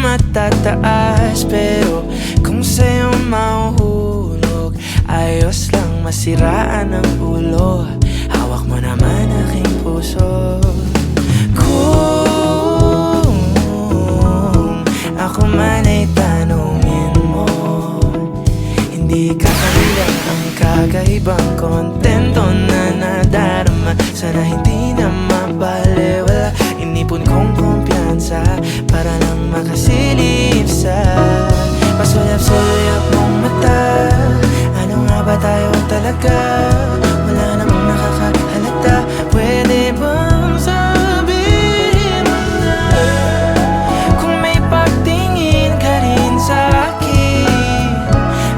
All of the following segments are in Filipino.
matataas, pero kung sa'yo mahuhulog, ayos lang masiraan ang ulo. Hawak mo naman aking puso. Kung ako man ay tanungin mo, hindi ka kanila ang kakaibang kontento na nadarama. Sana hindi na mabaliwala, inipon kong kumpiyansa para lang makasilip sa pasulap-sulap mong mata. Ano nga ba tayo talaga? Wala namang nakakahalata. Pwede bang sabihin mo na kung may pagtingin ka rin sa akin?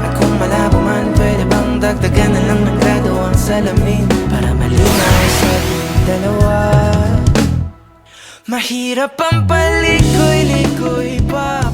At kung malabo man, pwede bang dagdagan na lang ng grado ang salamin para malinaw sa ating dalawa? Mahirap ang palikoy-likoy pa